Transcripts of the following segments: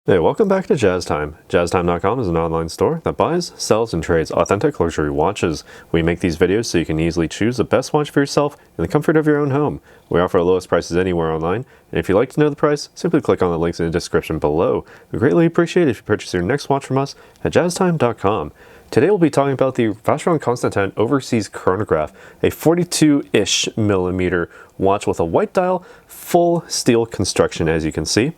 Hey, welcome back to Jazz Time. JazzTime.com is an online store that buys, sells, and trades authentic luxury watches. We make these videos so you can easily choose the best watch for yourself in the comfort of your own home. We offer the lowest prices anywhere online, and if you'd like to know the price, simply click on the links in the description below. We greatly appreciate it if you purchase your next watch from us at JazzTime.com. Today we'll be talking about the Vacheron Constantin Overseas Chronograph, a 42-ish millimeter watch with a white dial, full steel construction as you can see.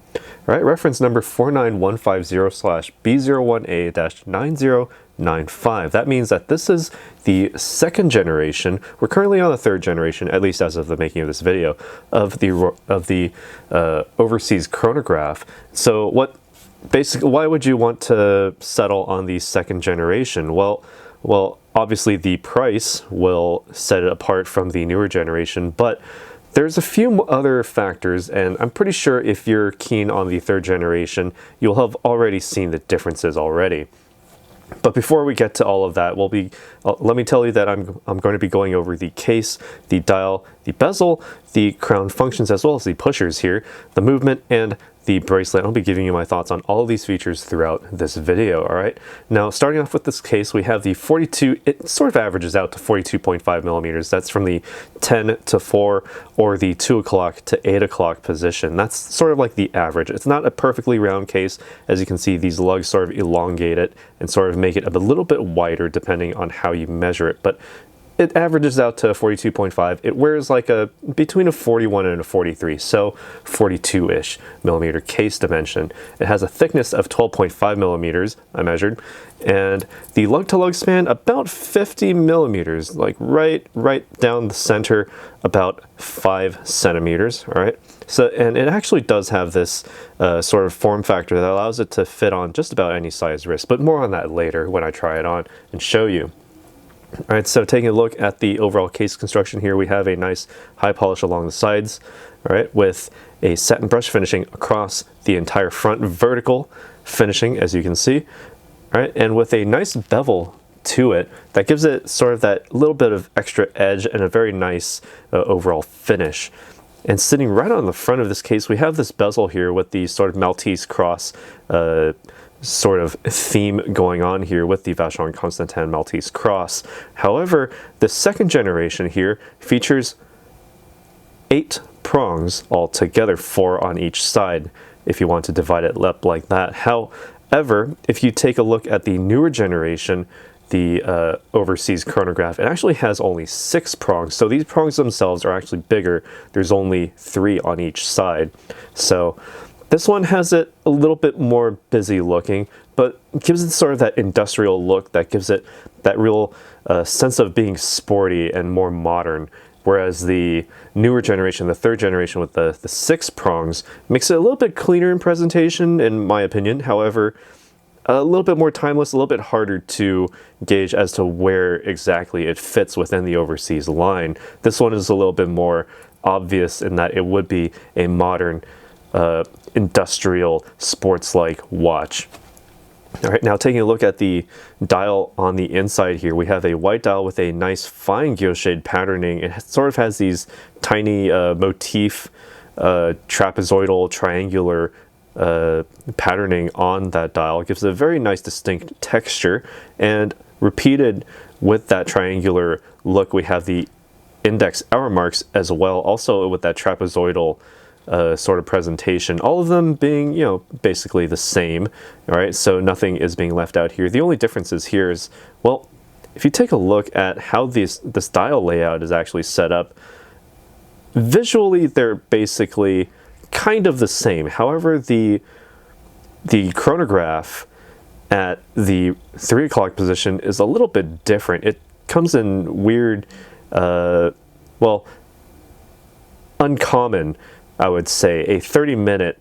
All right, reference number 49150/B01A-9095. That means that this is the second generation. We're currently on the third generation, at least as of the making of this video, of the Overseas Chronograph. So basically, why would you want to settle on the second generation? Well, obviously the price will set it apart from the newer generation, but there's a few other factors, and I'm pretty sure if you're keen on the third generation, you'll have already seen the differences already. But before we get to all of that, let me tell you that I'm going to be going over the case, the dial, the bezel, the crown functions, as well as the pushers here, the movement, and the bracelet. I'll be giving you my thoughts on all of these features throughout this video, all right? Now, starting off with this case, we have the 42, it sort of averages out to 42.5 millimeters. That's from the 10 to 4 or the 2 o'clock to 8 o'clock position. That's sort of like the average. It's not a perfectly round case. As you can see, these lugs sort of elongate it and sort of make it a little bit wider depending on how you measure it. But it averages out to 42.5. It wears like between a 41 and a 43, so 42-ish millimeter case dimension. It has a thickness of 12.5 millimeters, I measured, and the lug-to-lug span about 50 millimeters, like right down the center, about 5 centimeters, all right? So, and it actually does have this sort of form factor that allows it to fit on just about any size wrist, but more on that later when I try it on and show you. All right, so taking a look at the overall case construction here, we have a nice high polish along the sides, all right, with a satin brush finishing across the entire front, vertical finishing, as you can see, all right, and with a nice bevel to it that gives it sort of that little bit of extra edge and a very nice overall finish. And sitting right on the front of this case, we have this bezel here with the sort of Maltese cross sort of theme going on here with the Vacheron Constantin Maltese cross. However, the second generation here features 8 prongs altogether, 4 on each side, if you want to divide it up like that. However, if you take a look at the newer generation, the Overseas Chronograph, it actually has only 6 prongs. So these prongs themselves are actually bigger. There's only 3 on each side. So this one has it a little bit more busy looking, but gives it sort of that industrial look that gives it that real sense of being sporty and more modern. Whereas the newer generation, the third generation with the 6 prongs, makes it a little bit cleaner in presentation, in my opinion. However, a little bit more timeless, a little bit harder to gauge as to where exactly it fits within the Overseas line. This one is a little bit more obvious in that it would be a modern industrial sports-like watch. All right, now taking a look at the dial on the inside here, we have a white dial with a nice fine guilloche patterning. It sort of has these tiny motif, trapezoidal, triangular patterning on that dial. It gives it a very nice distinct texture, and repeated with that triangular look, we have the index hour marks as well, also with that trapezoidal sort of presentation, all of them being, you know, basically the same. All right, so nothing is being left out here. The only differences here is, well, if you take a look at how this dial layout is actually set up, visually they're basically kind of the same. However, the chronograph at the 3 o'clock position is a little bit different. It comes in weird, well, uncommon, I would say, a 30-minute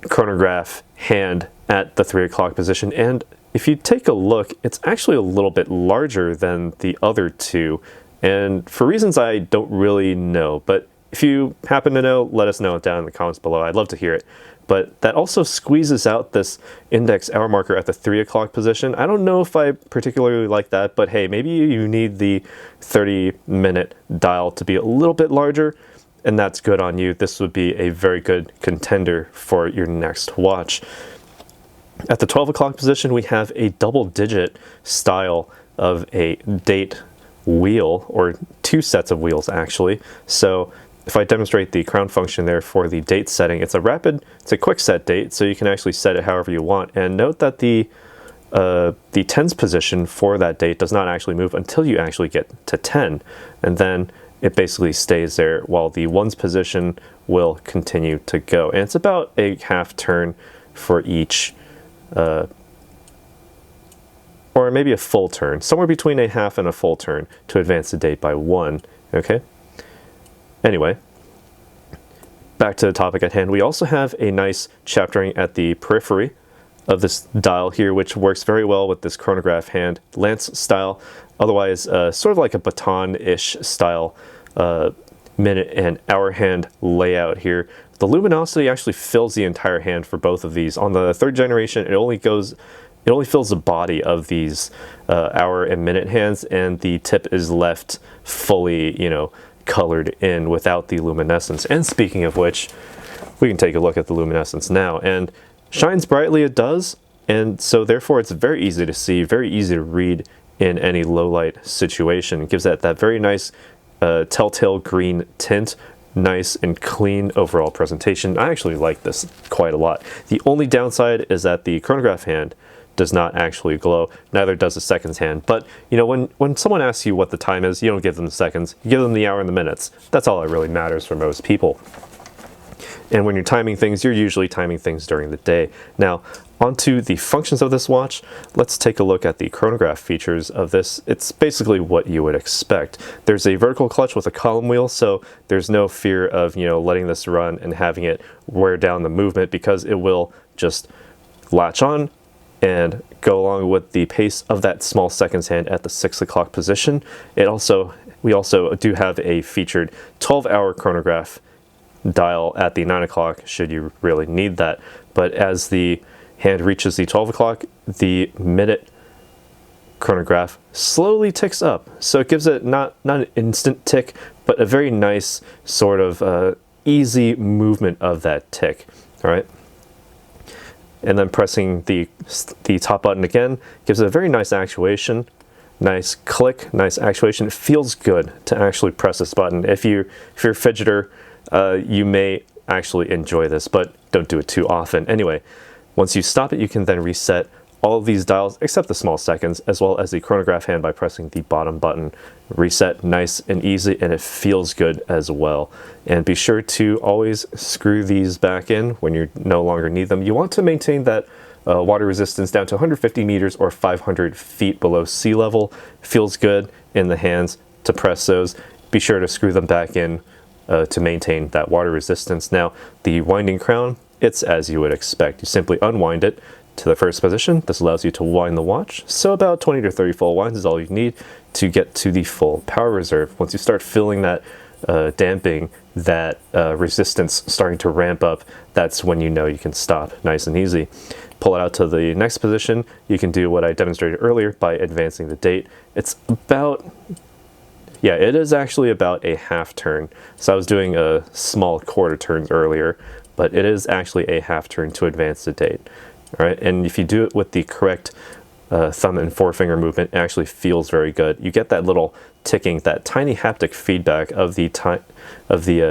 chronograph hand at the 3 o'clock position. And if you take a look, it's actually a little bit larger than the other two. And for reasons I don't really know, but if you happen to know, let us know down in the comments below. I'd love to hear it. But that also squeezes out this index hour marker at the 3 o'clock position. I don't know if I particularly like that, but hey, maybe you need the 30-minute dial to be a little bit larger. and that's good on you. This would be a very good contender for your next watch. At the 12 o'clock position, we have a double-digit style of a date wheel, or two sets of wheels actually. So if I demonstrate the crown function there for the date setting, it's a quick set date, so you can actually set it however you want. And note that the tens position for that date does not actually move until you actually get to 10, and then it basically stays there while the ones position will continue to go. And it's about a half turn for each, or maybe a full turn, somewhere between a half and a full turn to advance the date by 1, okay? Anyway, back to the topic at hand. We also have a nice chaptering at the periphery of this dial here, which works very well with this chronograph hand lance style, otherwise sort of like a baton-ish style minute and hour hand layout here. The luminosity actually fills the entire hand for both of these. On the third generation, it only fills the body of these hour and minute hands, and the tip is left fully, colored in without the luminescence. And speaking of which, we can take a look at the luminescence now, and shines brightly it does, and so therefore it's very easy to see, very easy to read in any low light situation. It gives that very nice telltale green tint, nice and clean overall presentation. I actually like this quite a lot. The only downside is that the chronograph hand does not actually glow. Neither does the seconds hand. But when someone asks you what the time is, you don't give them the seconds, you give them the hour and the minutes. That's all that really matters for most people. And when you're timing things, you're usually timing things during the day. Now, onto the functions of this watch, let's take a look at the chronograph features of this. It's basically what you would expect. There's a vertical clutch with a column wheel, so there's no fear of letting this run and having it wear down the movement, because it will just latch on and go along with the pace of that small seconds hand at the 6 o'clock position. We also do have a featured 12-hour chronograph dial at the 9 o'clock should you really need that. But as the hand reaches the 12 o'clock, the minute chronograph slowly ticks up. So it gives it not an instant tick, but a very nice sort of easy movement of that tick. All right. And then pressing the top button again gives it a very nice actuation, nice click, nice actuation. It feels good to actually press this button. If you're a fidgeter, you may actually enjoy this, but don't do it too often. Anyway, once you stop it, you can then reset all of these dials except the small seconds, as well as the chronograph hand by pressing the bottom button. Reset nice and easy, and it feels good as well. And be sure to always screw these back in when you no longer need them. You want to maintain that water resistance down to 150 meters or 500 feet below sea level. Feels good in the hands to press those. Be sure to screw them back in to maintain that water resistance. Now, the winding crown, it's as you would expect. You simply unwind it to the first position. This allows you to wind the watch. So about 20 to 30 full winds is all you need to get to the full power reserve. Once you start feeling that damping, that resistance starting to ramp up, that's when you know you can stop nice and easy. Pull it out to the next position. You can do what I demonstrated earlier by advancing the date. It's about, yeah, it is actually about a half turn. So I was doing a small quarter turns earlier, but it is actually a half turn to advance the date. All right, and if you do it with the correct thumb and forefinger movement, it actually feels very good. You get that little ticking, that tiny haptic feedback of the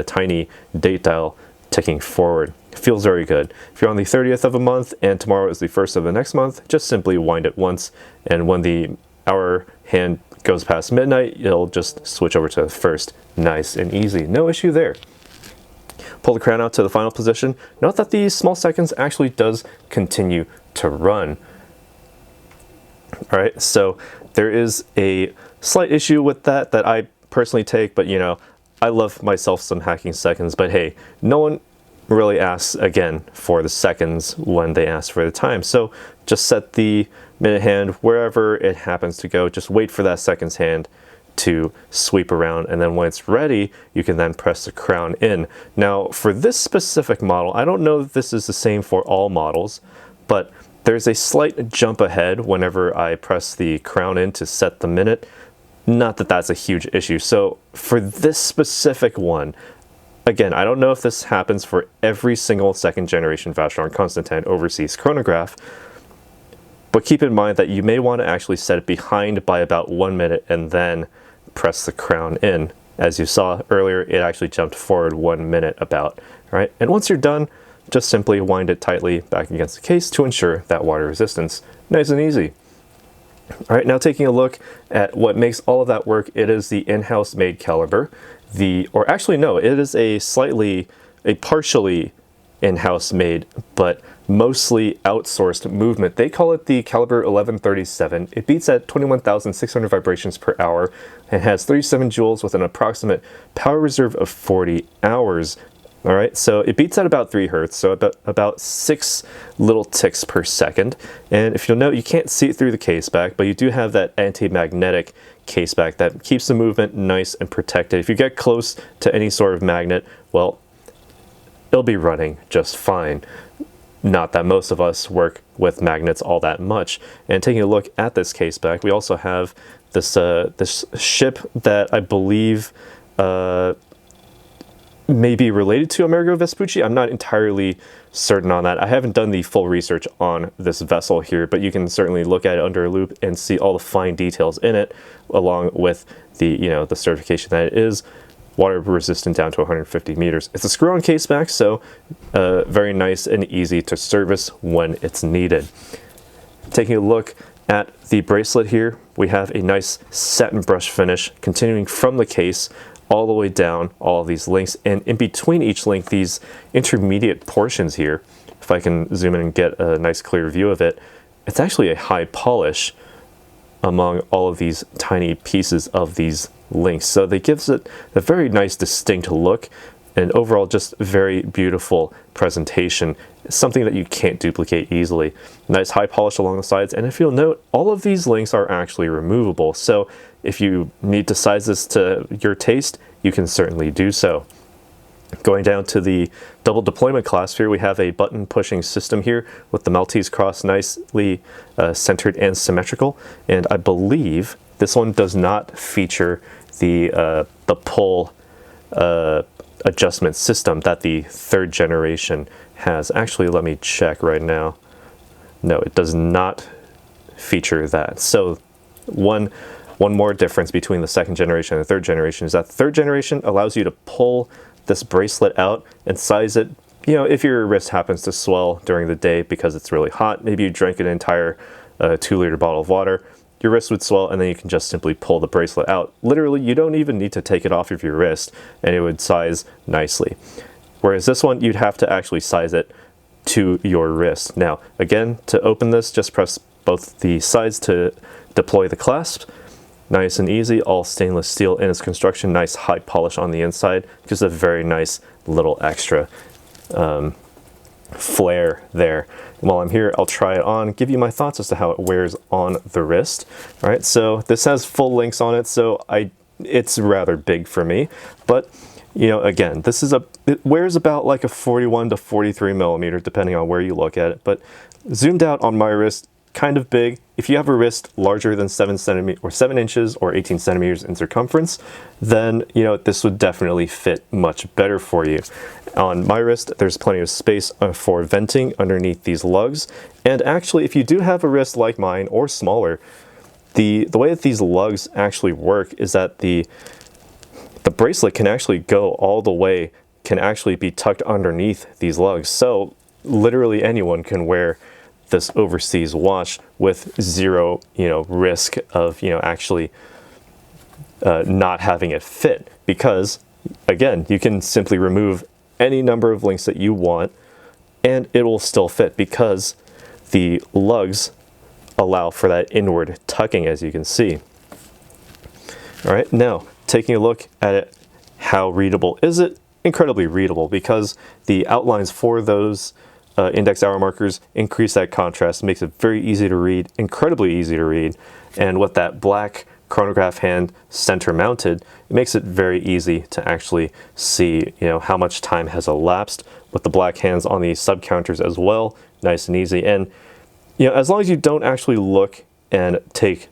tiny date dial ticking forward. It feels very good. If you're on the 30th of a month and tomorrow is the 1st of the next month, just simply wind it once, and when the hour hand goes past midnight, it'll just switch over to the first. Nice and easy, no issue there. Pull the crown out to the final position. Note that the small seconds actually does continue to run. All right, so there is a slight issue with that I personally take, but I love myself some hacking seconds, but hey, no one really asks again for the seconds when they ask for the time. So just set the minute hand wherever it happens to go. Just wait for that seconds hand to sweep around, and then when it's ready, you can then press the crown in. Now, for this specific model, I don't know if this is the same for all models, but there's a slight jump ahead whenever I press the crown in to set the minute. Not that that's a huge issue. So for this specific one, again, I don't know if this happens for every single second generation Vacheron Constantin Overseas chronograph, but keep in mind that you may want to actually set it behind by about 1 minute and then press the crown in. As you saw earlier, it actually jumped forward 1 minute about, right? And once you're done, just simply wind it tightly back against the case to ensure that water resistance. Nice and easy. All right, now taking a look at what makes all of that work, it is the in-house made caliber. Or actually no, it is a partially in-house made, but mostly outsourced movement. They call it the caliber 1137. It beats at 21,600 vibrations per hour and has 37 joules with an approximate power reserve of 40 hours. All right, so it beats at about 3 hertz, so about 6 little ticks per second. And if you'll note, you can't see it through the case back, but you do have that anti-magnetic case back that keeps the movement nice and protected. If you get close to any sort of magnet, well, it'll be running just fine. Not that most of us work with magnets all that much. And taking a look at this case back, we also have this this ship that I believe may be related to Amerigo Vespucci. I'm not entirely certain on that. I haven't done the full research on this vessel here, but you can certainly look at it under a loupe and see all the fine details in it, along with the the certification that it is water resistant down to 150 meters. It's a screw-on case back, so very nice and easy to service when it's needed. Taking a look at the bracelet here, we have a nice satin brush finish continuing from the case all the way down all of these links, and in between each link, these intermediate portions here, if I can zoom in and get a nice clear view of it, it's actually a high polish among all of these tiny pieces of these links. So that gives it a very nice distinct look and overall just very beautiful presentation. Something that you can't duplicate easily. Nice high polish along the sides, and if you'll note, all of these links are actually removable. So if you need to size this to your taste, you can certainly do so. Going down to the double deployment clasp here, we have a button pushing system here with the Maltese cross nicely centered and symmetrical. And I believe this one does not feature the pull adjustment system that the 3rd generation has. Actually, let me check right now. No, it does not feature that. So one more difference between the 2nd generation and the 3rd generation is that the 3rd generation allows you to pull this bracelet out and size it. If your wrist happens to swell during the day because it's really hot, maybe you drank an entire 2-liter bottle of water, your wrist would swell, and then you can just simply pull the bracelet out. Literally, you don't even need to take it off of your wrist, and it would size nicely. Whereas this one, you'd have to actually size it to your wrist. Now, again, to open this, just press both the sides to deploy the clasp. Nice and easy, all stainless steel in its construction, nice high polish on the inside, gives a very nice little extra flare there. While I'm here, I'll try it on, give you my thoughts as to how it wears on the wrist. All right, so this has full links on it, so it's rather big for me, but again, it wears about like a 41 to 43 millimeter, depending on where you look at it, but zoomed out on my wrist, kind of big. If you have a wrist larger than 7 inches or 18 centimeters in circumference, then this would definitely fit much better for you. On my wrist, there's plenty of space for venting underneath these lugs, and actually, if you do have a wrist like mine or smaller, the way that these lugs actually work is that the bracelet can actually go all the way, can actually be tucked underneath these lugs. So literally anyone can wear this overseas watch with zero, risk of, actually not having it fit, because again, you can simply remove any number of links that you want and it will still fit because the lugs allow for that inward tucking, as you can see. All right, now taking a look at it, how readable is it? Incredibly readable, because the outlines for those index hour markers increase that contrast, makes it very easy to read, incredibly easy to read, and with that black chronograph hand center mounted, it makes it very easy to actually see how much time has elapsed, with the black hands on the sub counters as well, nice and easy. And as long as you don't actually look and take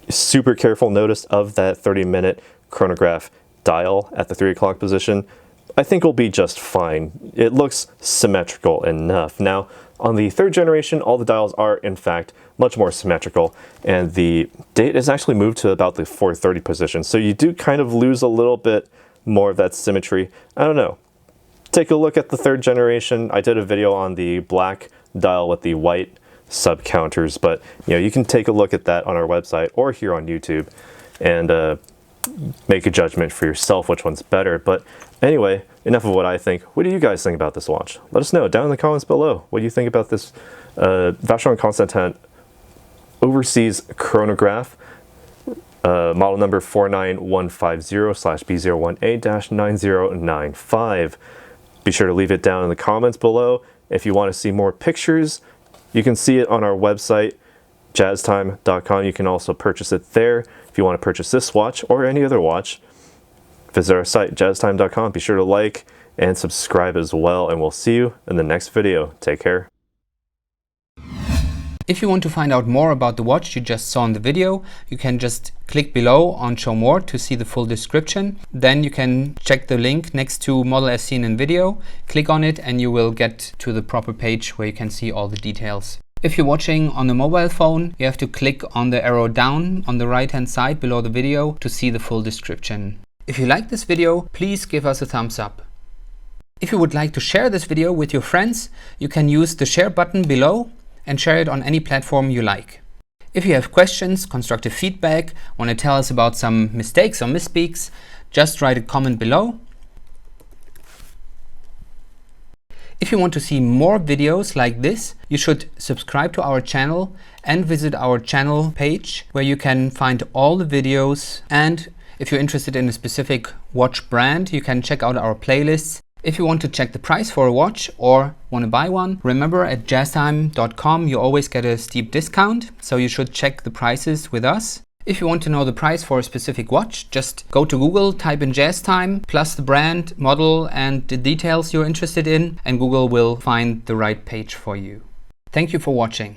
super careful notice of that 30-minute chronograph dial at the 3 o'clock position, I think will be just fine. It looks symmetrical enough. Now, on the 3rd generation, all the dials are, in fact, much more symmetrical, and the date is actually moved to about the 4:30 position, so you do kind of lose a little bit more of that symmetry. I don't know. Take a look at the 3rd generation. I did a video on the black dial with the white sub counters, but you can take a look at that on our website or here on YouTube and make a judgment for yourself which one's better. But anyway, enough of what I think. What do you guys think about this watch? Let us know down in the comments below. What do you think about this Vacheron Constantin Overseas Chronograph, model number 49150/B01A-9095? Be sure to leave it down in the comments below. If you want to see more pictures, you can see it on our website, jazztime.com. You can also purchase it there. If you want to purchase this watch or any other watch, visit our site, jazztime.com. Be sure to like and subscribe as well, and we'll see you in the next video. Take care. If you want to find out more about the watch you just saw in the video, you can just click below on Show More to see the full description. Then you can check the link next to model as seen in video, click on it, and you will get to the proper page where you can see all the details. If you're watching on a mobile phone, you have to click on the arrow down on the right hand side below the video to see the full description. If you like this video, please give us a thumbs up. If you would like to share this video with your friends, you can use the share button below and share it on any platform you like. If you have questions, constructive feedback, want to tell us about some mistakes or misspeaks, just write a comment below. If you want to see more videos like this, you should subscribe to our channel and visit our channel page where you can find all the videos. And if you're interested in a specific watch brand, you can check out our playlists. If you want to check the price for a watch or want to buy one, remember at jazztime.com you always get a steep discount, so you should check the prices with us. If you want to know the price for a specific watch, just go to Google, type in JazzTime, plus the brand, model and the details you're interested in, and Google will find the right page for you. Thank you for watching.